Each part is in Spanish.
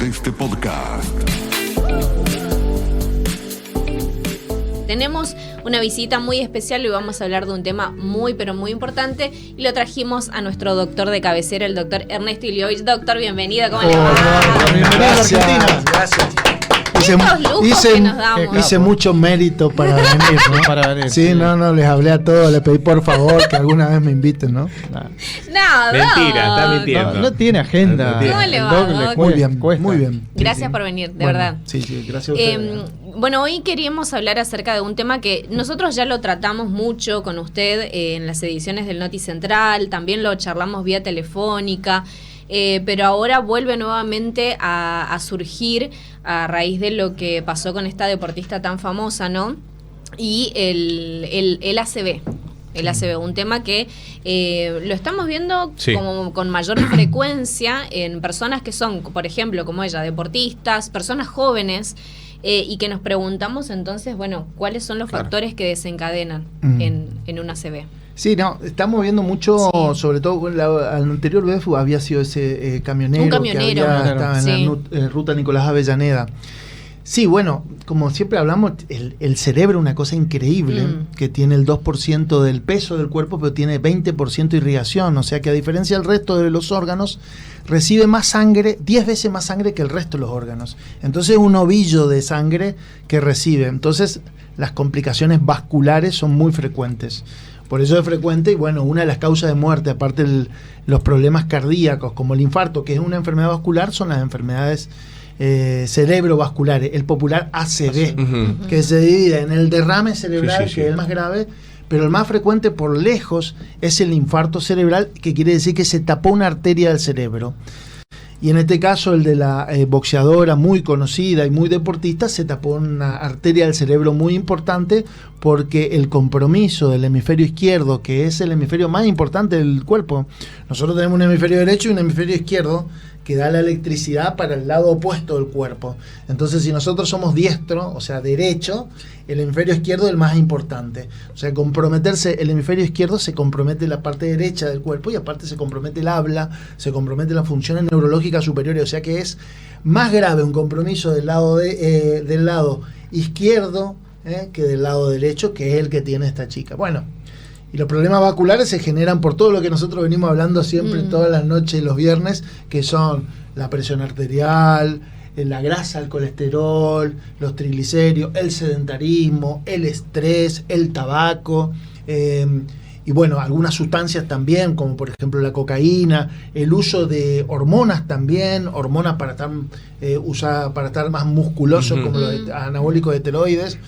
de este podcast. Tenemos una visita muy especial y vamos a hablar de un tema muy, pero muy importante. Y lo trajimos a nuestro doctor de cabecera, el doctor Ernesto Iliovich. Doctor, bienvenido. ¿Cómo le va? Bienvenido a Argentina. Gracias. Hice mucho mérito para venir, ¿no? Para venir. Sí, no, les hablé a todos, les pedí por favor que alguna vez me inviten, ¿no? No, Mentira, está mintiendo. No tiene agenda. ¿Cómo le va, Doc? Muy bien, Cuesta. muy bien. Gracias Sí. por venir, de Bueno, verdad. Sí, gracias a ustedes. Bueno, hoy queríamos hablar acerca de un tema que nosotros ya lo tratamos mucho con usted en las ediciones del Noti Central, también lo charlamos vía telefónica, pero ahora vuelve nuevamente a surgir a raíz de lo que pasó con esta deportista tan famosa, ¿no? Y el ACV. El ACV, un tema que lo estamos viendo como con mayor frecuencia en personas que son, por ejemplo, como ella, deportistas, personas jóvenes, y que nos preguntamos entonces, bueno, ¿cuáles son los factores que desencadenan en un ACV? Sí, no, estamos viendo mucho, sobre todo al anterior vez había sido ese camionero, Un camionero, que estaba en la ruta Nicolás Avellaneda. Sí, bueno, como siempre hablamos, el cerebro es una cosa increíble, que tiene el 2% del peso del cuerpo, pero tiene 20% irrigación, o sea que a diferencia del resto de los órganos, recibe más sangre, 10 veces más sangre que el resto de los órganos. Entonces un ovillo de sangre que recibe. Entonces las complicaciones vasculares son muy frecuentes. Por eso es frecuente, y bueno, una de las causas de muerte, aparte los problemas cardíacos, como el infarto, que es una enfermedad vascular, son las enfermedades cerebrovasculares, el popular ACV, que se divide en el derrame cerebral, que es el más grave, pero el más frecuente por lejos es el infarto cerebral, que quiere decir que se tapó una arteria del cerebro. Y en este caso, el de la boxeadora muy conocida y muy deportista, se tapó una arteria del cerebro muy importante porque el compromiso del hemisferio izquierdo, que es el hemisferio más importante del cuerpo, nosotros tenemos un hemisferio derecho y un hemisferio izquierdo que da la electricidad para el lado opuesto del cuerpo. Entonces, si nosotros somos diestro, o sea, derecho, el hemisferio izquierdo es el más importante. O sea, comprometerse el hemisferio izquierdo, se compromete la parte derecha del cuerpo y aparte se compromete el habla, se compromete las funciones neurológicas superiores. O sea que es más grave un compromiso del lado izquierdo que del lado derecho, que es el que tiene esta chica. Bueno, y los problemas vasculares se generan por todo lo que nosotros venimos hablando siempre todas las noches y los viernes, que son la presión arterial, la grasa, el colesterol, los triglicéridos, el sedentarismo, el estrés, el tabaco, y bueno, algunas sustancias también, como por ejemplo la cocaína, el uso de hormonas también, hormonas para estar usadas para estar más musculosos, como los anabólicos esteroides.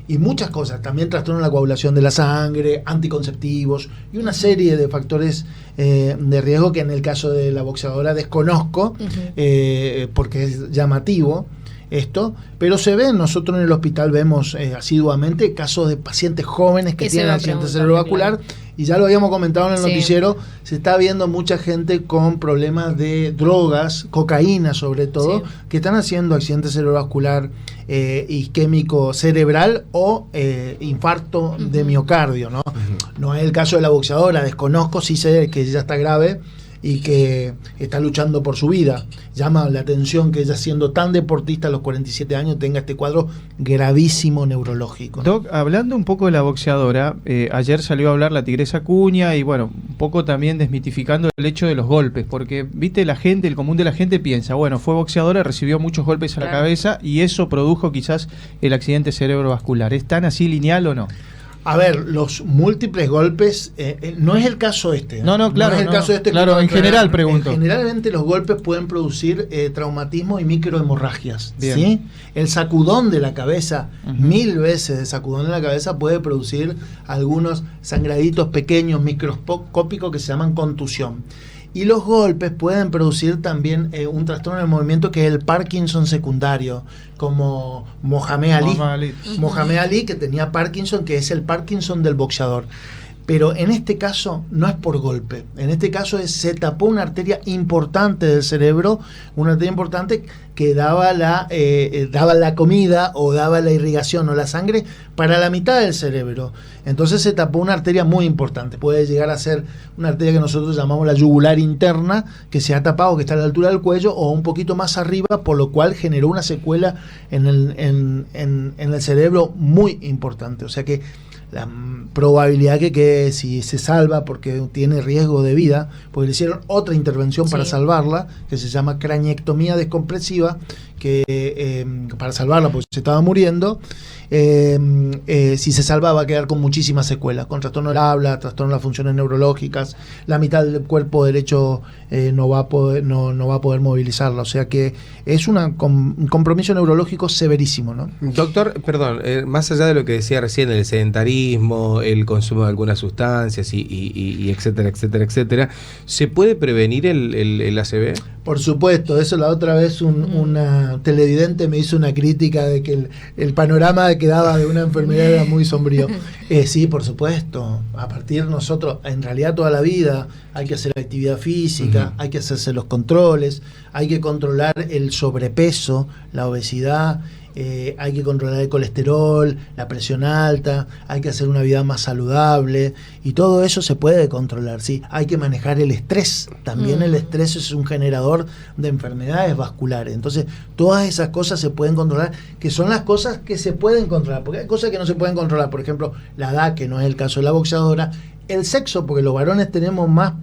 Y muchas cosas, también trastorno de la coagulación de la sangre, anticonceptivos y una serie de factores de riesgo que en el caso de la boxeadora desconozco, porque es llamativo esto, pero se ve, nosotros en el hospital vemos asiduamente casos de pacientes jóvenes que tienen accidente cerebrovascular, y ya lo habíamos comentado en el noticiero, se está viendo mucha gente con problemas de drogas, cocaína sobre todo, que están haciendo accidente cerebrovascular isquémico cerebral o infarto de miocardio, ¿no? No es el caso de la boxeadora, desconozco, sí sé que ella está grave y que está luchando por su vida. Llama la atención que ella, siendo tan deportista a los 47 años, tenga este cuadro gravísimo neurológico. Doc, hablando un poco de la boxeadora, ayer salió a hablar la Tigresa Acuña y bueno, un poco también desmitificando el hecho de los golpes, porque viste, la gente, el común de la gente piensa, bueno, fue boxeadora, recibió muchos golpes a la cabeza y eso produjo quizás el accidente cerebrovascular. ¿Es tan así lineal o no? A ver, los múltiples golpes, no es el caso este. Claro. No es el caso este. Claro, en general pregunto. Generalmente los golpes pueden producir traumatismo y microhemorragias. Bien. ¿Sí? El sacudón de la cabeza, 1000 veces de sacudón de la cabeza puede producir algunos sangraditos pequeños, microscópicos, que se llaman contusión. Y los golpes pueden producir también un trastorno del movimiento, que es el Parkinson secundario, como Mohamed Ali. Mohamed Ali, que tenía Parkinson, que es el Parkinson del boxeador. Pero en este caso no es por golpe, en este caso se tapó una arteria importante del cerebro, una arteria importante que daba la comida o daba la irrigación o la sangre para la mitad del cerebro. Entonces se tapó una arteria muy importante, puede llegar a ser una arteria que nosotros llamamos la yugular interna, que se ha tapado, que está a la altura del cuello o un poquito más arriba, por lo cual generó una secuela en el cerebro muy importante. O sea que la probabilidad que si se salva, porque tiene riesgo de vida, porque le hicieron otra intervención para salvarla, que se llama craniectomía descompresiva, que para salvarla porque se estaba muriendo, si se salva va a quedar con muchísimas secuelas, con trastorno del habla, trastorno de las funciones neurológicas, la mitad del cuerpo derecho no va a poder movilizarla, o sea que es un compromiso neurológico severísimo, ¿no? Doctor, perdón, más allá de lo que decía recién, el sedentarismo, el consumo de algunas sustancias y etcétera, etcétera, etcétera, ¿se puede prevenir el ACV? Por supuesto, eso la otra vez una televidente me hizo una crítica de que el panorama que daba de una enfermedad era muy sombrío. Sí, por supuesto, a partir de nosotros, en realidad toda la vida hay que hacer actividad física, hay que hacerse los controles, hay que controlar el sobrepeso, la obesidad, hay que controlar el colesterol, la presión alta, hay que hacer una vida más saludable y todo eso se puede controlar, ¿sí? Hay que manejar el estrés, también el estrés es un generador de enfermedades vasculares, entonces todas esas cosas se pueden controlar, que son las cosas que se pueden controlar, porque hay cosas que no se pueden controlar, por ejemplo la edad, que no es el caso de la boxeadora, el sexo, porque los varones tenemos más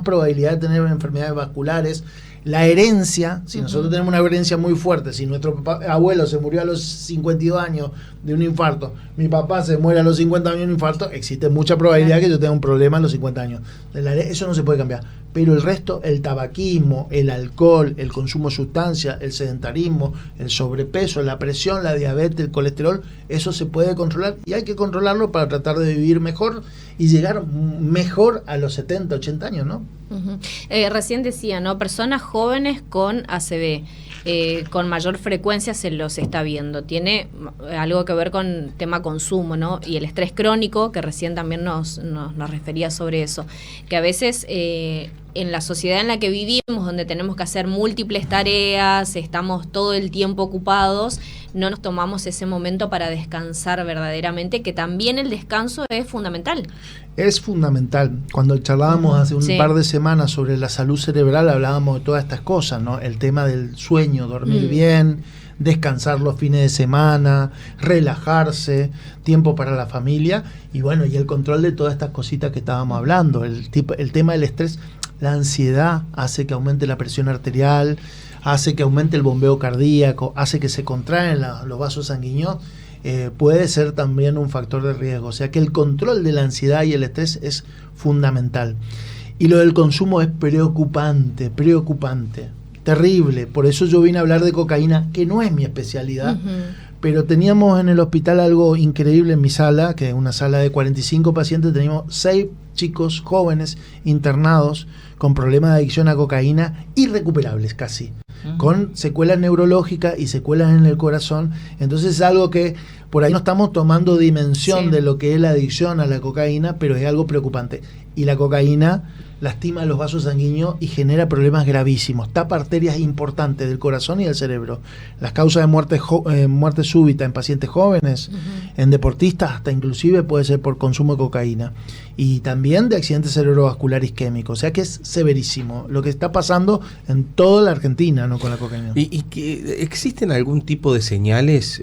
probabilidad de tener enfermedades vasculares, la herencia, si nosotros tenemos una herencia muy fuerte, si nuestro abuelo se murió a los 52 años de un infarto, mi papá se muere a los 50 años de un infarto, existe mucha probabilidad que yo tenga un problema a los 50 años. Eso no se puede cambiar. Pero el resto, el tabaquismo, el alcohol, el consumo de sustancias, el sedentarismo, el sobrepeso, la presión, la diabetes, el colesterol, eso se puede controlar y hay que controlarlo para tratar de vivir mejor y llegar mejor a los 70, 80 años, ¿no? Recién decía, ¿no? Personas jóvenes con ACV, con mayor frecuencia se los está viendo. Tiene algo que ver con tema consumo, ¿no? Y el estrés crónico, que recién también nos refería sobre eso, que a veces en la sociedad en la que vivimos, donde tenemos que hacer múltiples tareas, estamos todo el tiempo ocupados, no nos tomamos ese momento para descansar verdaderamente, que también el descanso es fundamental. Es fundamental. Cuando charlábamos hace un par de semanas sobre la salud cerebral, hablábamos de todas estas cosas, ¿no? El tema del sueño, dormir bien, descansar los fines de semana, relajarse, tiempo para la familia y bueno, y el control de todas estas cositas que estábamos hablando. El tema del estrés, la ansiedad hace que aumente la presión arterial, hace que aumente el bombeo cardíaco, hace que se contraen los vasos sanguíneos, puede ser también un factor de riesgo. O sea que el control de la ansiedad y el estrés es fundamental. Y lo del consumo es preocupante, terrible. Por eso yo vine a hablar de cocaína, que no es mi especialidad, pero teníamos en el hospital algo increíble en mi sala, que es una sala de 45 pacientes, teníamos 6 chicos jóvenes internados con problemas de adicción a cocaína irrecuperables casi, con secuelas neurológicas y secuelas en el corazón. Entonces es algo que por ahí no estamos tomando dimensión de lo que es la adicción a la cocaína, pero es algo preocupante. Y la cocaína lastima los vasos sanguíneos y genera problemas gravísimos, tapa arterias importantes del corazón y del cerebro. Las causas de muerte súbita en pacientes jóvenes, en deportistas, hasta inclusive puede ser por consumo de cocaína. Y también de accidentes cerebrovascular isquémicos. O sea que es severísimo lo que está pasando en toda la Argentina, ¿no? Con la cocaína. ¿Y que existen algún tipo de señales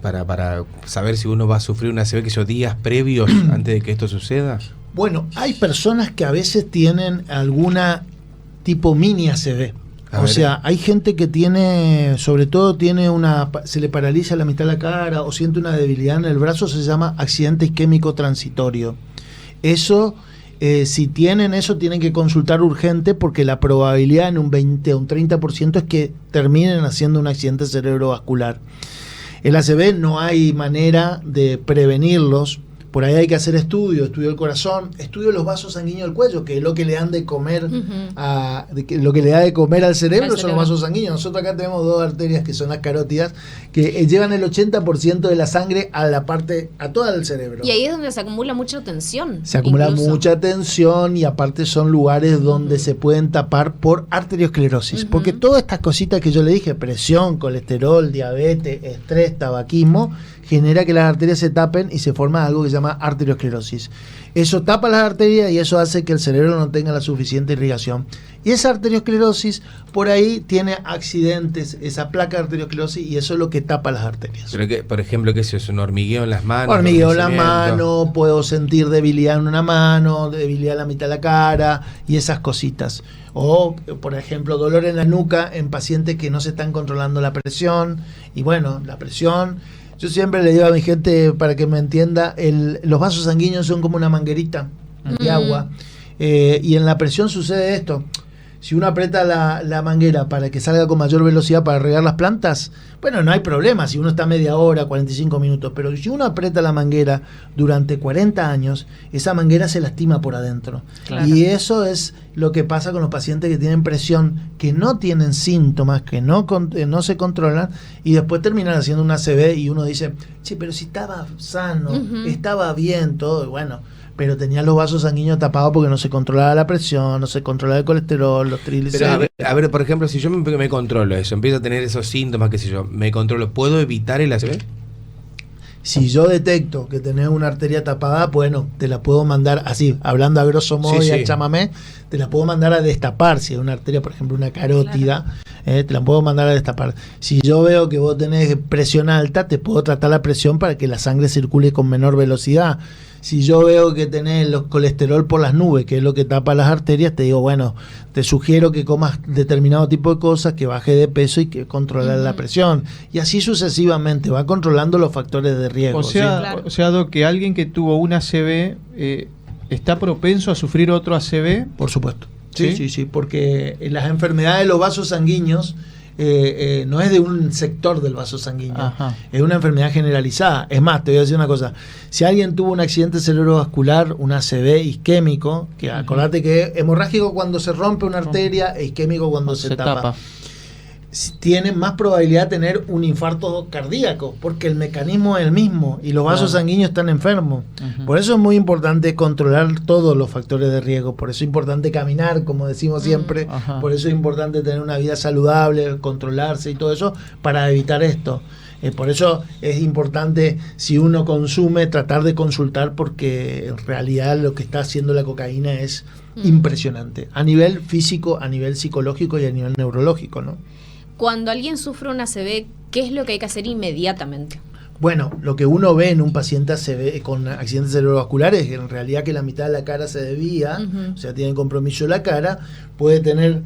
para saber si uno va a sufrir una ACV, que son días previos antes de que esto suceda? Bueno, hay personas que a veces tienen alguna tipo mini ACV. O sea, hay gente que tiene, sobre todo se le paraliza la mitad de la cara o siente una debilidad en el brazo, se llama accidente isquémico transitorio. Eso, si tienen eso, tienen que consultar urgente porque la probabilidad en un 20 o un 30% es que terminen haciendo un accidente cerebrovascular. El ACV no hay manera de prevenirlos Por ahí hay que hacer estudio del corazón, estudio de los vasos sanguíneos del cuello, que es lo que le dan de comer lo que le da de comer al cerebro son los vasos sanguíneos. Nosotros acá tenemos 2 arterias que son las carótidas, que llevan el 80% de la sangre a todo el cerebro. Y ahí es donde se acumula mucha tensión. Se acumula mucha tensión y aparte son lugares donde se pueden tapar por arteriosclerosis, porque todas estas cositas que yo le dije, presión, colesterol, diabetes, estrés, tabaquismo, genera que las arterias se tapen y se forma algo que se llama arteriosclerosis. Eso tapa las arterias y eso hace que el cerebro no tenga la suficiente irrigación. Y esa arteriosclerosis por ahí tiene accidentes, esa placa de arteriosclerosis, y eso es lo que tapa las arterias. Pero que, por ejemplo, ¿qué es un hormigueo en las manos? Hormigueo en la mano, puedo sentir debilidad en una mano, debilidad en la mitad de la cara y esas cositas. O, por ejemplo, dolor en la nuca en pacientes que no se están controlando la presión. Y bueno, la presión... Yo siempre le digo a mi gente, para que me entienda, los vasos sanguíneos son como una manguerita de agua. Y en la presión sucede esto. Si uno aprieta la manguera para que salga con mayor velocidad para regar las plantas, bueno, no hay problema si uno está media hora, 45 minutos. Pero si uno aprieta la manguera durante 40 años, esa manguera se lastima por adentro. Claro. Y eso es lo que pasa con los pacientes que tienen presión, que no tienen síntomas, que no se controlan, y después terminan haciendo una ACV y uno dice, che, pero si estaba sano, estaba bien, todo, y bueno... pero tenía los vasos sanguíneos tapados porque no se controlaba la presión, no se controlaba el colesterol, los triglicéridos. Pero a ver, por ejemplo, si yo me controlo eso, empiezo a tener esos síntomas, qué sé yo, me controlo, ¿puedo evitar el ACV? Si yo detecto que tenés una arteria tapada, bueno, te la puedo mandar así, hablando a grosso modo y al chamamé, te la puedo mandar a destapar. Si es una arteria, por ejemplo, una carótida, te la puedo mandar a destapar. Si yo veo que vos tenés presión alta, te puedo tratar la presión para que la sangre circule con menor velocidad. Si yo veo que tenés el colesterol por las nubes, que es lo que tapa las arterias, te digo, bueno, te sugiero que comas determinado tipo de cosas, que baje de peso y que controlar la presión. Y así sucesivamente, va controlando los factores de riesgo. O sea, Doc, que alguien que tuvo un ACV está propenso a sufrir otro ACV. Por supuesto. Sí, porque las enfermedades de los vasos sanguíneos no es de un sector del vaso sanguíneo, es una enfermedad generalizada. Es más, te voy a decir una cosa, si alguien tuvo un accidente cerebrovascular, un ACV isquémico, que acordate que hemorrágico cuando se rompe una arteria, e isquémico cuando se tapa, tienen más probabilidad de tener un infarto cardíaco, porque el mecanismo es el mismo y los vasos sanguíneos están enfermos. Por eso es muy importante controlar todos los factores de riesgo, por eso es importante caminar, como decimos siempre, por eso es importante tener una vida saludable, controlarse y todo eso, para evitar esto. Por eso es importante, si uno consume, tratar de consultar, porque en realidad lo que está haciendo la cocaína es impresionante, a nivel físico, a nivel psicológico y a nivel neurológico, ¿no? Cuando alguien sufre una ACV, ¿qué es lo que hay que hacer inmediatamente? Bueno, lo que uno ve en un paciente con accidentes cerebrovasculares es que en realidad que la mitad de la cara se desvía, o sea, tiene compromiso la cara, puede tener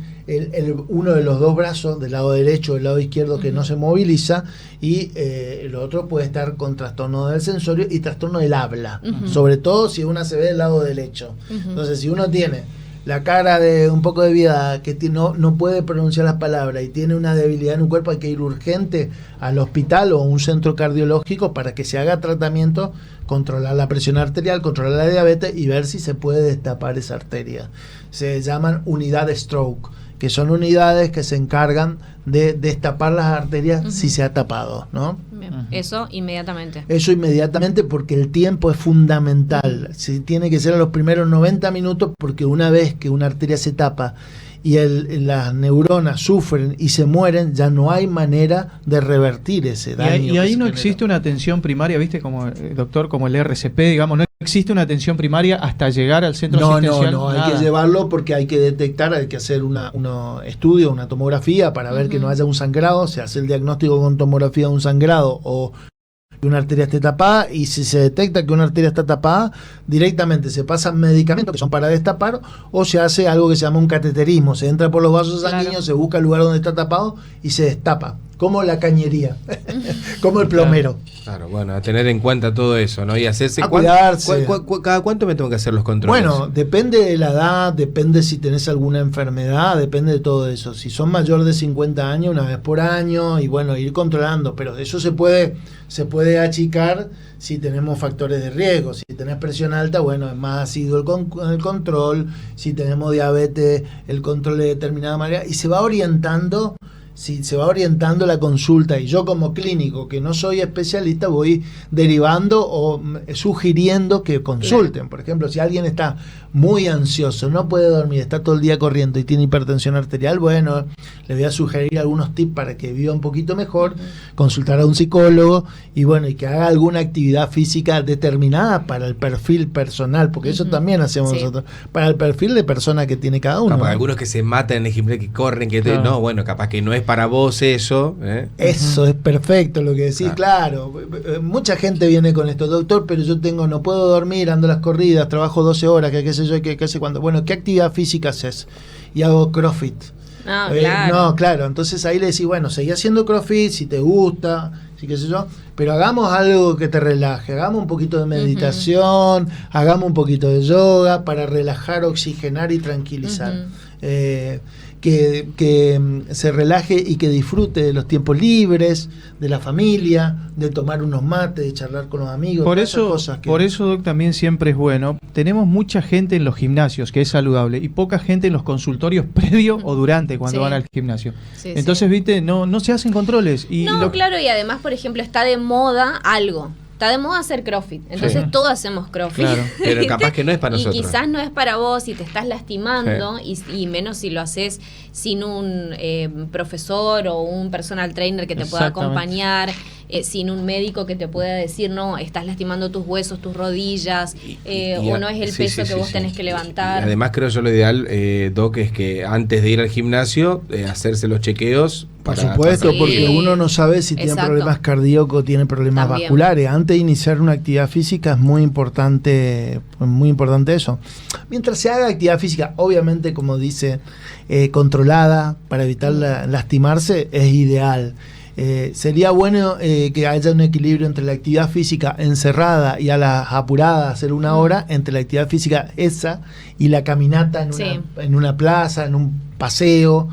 uno de los dos brazos, del lado derecho o del lado izquierdo, que no se moviliza, y el otro puede estar con trastorno del sensorio y trastorno del habla, sobre todo si una ACV del lado derecho. Entonces, si uno tiene la cara de un poco de vida, que no puede pronunciar las palabras y tiene una debilidad en un cuerpo, hay que ir urgente al hospital o a un centro cardiológico para que se haga tratamiento, controlar la presión arterial, controlar la diabetes y ver si se puede destapar esa arteria. Se llaman unidades stroke, que son unidades que se encargan de destapar las arterias si se ha tapado, ¿no? Eso inmediatamente. Eso inmediatamente, porque el tiempo es fundamental. Tiene que ser a los primeros 90 minutos, porque una vez que una arteria se tapa y las neuronas sufren y se mueren, ya no hay manera de revertir ese daño. Y ahí no existe una atención primaria, ¿viste? Como doctor, como el RCP, digamos, no existe una atención primaria hasta llegar al centro asistencial. No, hay que llevarlo, porque hay que detectar, hay que hacer un estudio, una tomografía para ver que no haya un sangrado. Se hace el diagnóstico con tomografía de un sangrado o que una arteria esté tapada, y si se detecta que una arteria está tapada, directamente se pasan medicamentos que son para destapar, o se hace algo que se llama un cateterismo, se entra por los vasos sanguíneos, se busca el lugar donde está tapado y se destapa como la cañería, como el plomero. Claro, bueno, a tener en cuenta todo eso, ¿no? Y hacerse... A cuidarse. ¿Cada cuánto me tengo que hacer los controles? Bueno, depende de la edad, depende si tenés alguna enfermedad, depende de todo eso. Si son mayor de 50 años, una vez por año, y bueno, ir controlando, pero eso se puede achicar si tenemos factores de riesgo. Si tenés presión alta, bueno, es más ácido el control. Si tenemos diabetes, el control de determinada manera, y se va orientando la consulta, y yo como clínico que no soy especialista voy derivando o sugiriendo que consulten. Por ejemplo, si alguien está muy ansioso, no puede dormir, está todo el día corriendo y tiene hipertensión arterial, bueno, le voy a sugerir algunos tips para que viva un poquito mejor, consultar a un psicólogo y bueno, y que haga alguna actividad física determinada para el perfil personal, porque eso también hacemos nosotros, para el perfil de persona que tiene cada uno. Capaz algunos que se matan en el gimnasio, que corren, no, bueno, capaz que no es para vos eso. Eso es perfecto lo que decís, claro. Mucha gente viene con esto, doctor, pero yo no puedo dormir, ando a las corridas, trabajo 12 horas, que qué sé yo, que sé cuándo. Bueno, ¿qué actividad física haces? Y hago CrossFit. Claro. Claro, entonces ahí le decís, bueno, seguí haciendo CrossFit si te gusta, sí, qué sé yo, pero hagamos algo que te relaje, hagamos un poquito de meditación, hagamos un poquito de yoga para relajar, oxigenar y tranquilizar. Que se relaje y que disfrute de los tiempos libres, de la familia, de tomar unos mates, de charlar con los amigos. Por eso, Doc, también siempre es bueno. Tenemos mucha gente en los gimnasios, que es saludable, y poca gente en los consultorios previo o durante cuando van al gimnasio. Entonces, viste, no se hacen controles. Claro, y además, por ejemplo, está de moda algo. Está de moda hacer CrossFit, entonces todos hacemos CrossFit. Claro, pero capaz que no es para nosotros. Y quizás no es para vos y te estás lastimando, y menos si lo haces sin un profesor o un personal trainer que te pueda acompañar, sin un médico que te pueda decir, no, estás lastimando tus huesos, tus rodillas, o no es el peso que vos tenés que levantar. Además, creo yo lo ideal, Doc, es que antes de ir al gimnasio, hacerse los chequeos. Por supuesto, porque uno no sabe si tiene problemas cardíacos, tiene problemas vasculares. Antes de iniciar una actividad física es muy importante eso. Mientras se haga actividad física, obviamente, como dice, controlada, para evitar lastimarse, es ideal. Sería bueno que haya un equilibrio entre la actividad física encerrada y a las apuradas hacer 1 hora, entre la actividad física esa y la caminata en una plaza, en un paseo,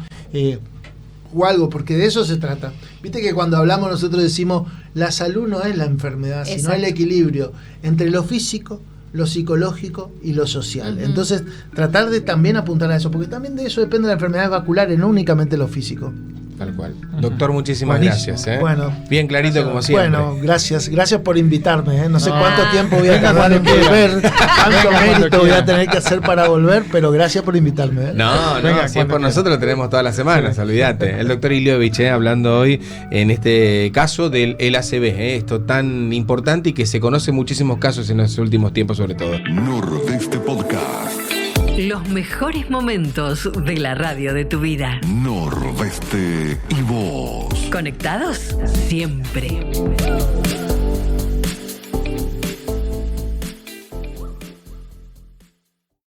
o algo, porque de eso se trata. Viste que cuando hablamos nosotros decimos, la salud no es la enfermedad, sino el equilibrio entre lo físico, lo psicológico y lo social. Entonces, tratar de también apuntar a eso, porque también de eso depende de las enfermedades vasculares, no únicamente lo físico. Tal cual. Doctor, muchísimas gracias. Bueno, bien clarito como siempre. Bueno, gracias por invitarme. No sé cuánto tiempo voy a tardar en volver, cuánto mérito voy a tener que hacer para volver, pero gracias por invitarme. Si es por nosotros lo tenemos todas las semanas, olvídate. El doctor Iliovich hablando hoy en este caso del ACV, esto tan importante y que se conocen muchísimos casos en los últimos tiempos sobre todo. Nordeste Podcast. Los mejores momentos de la radio de tu vida. Nordeste y vos. ¿Conectados? Siempre.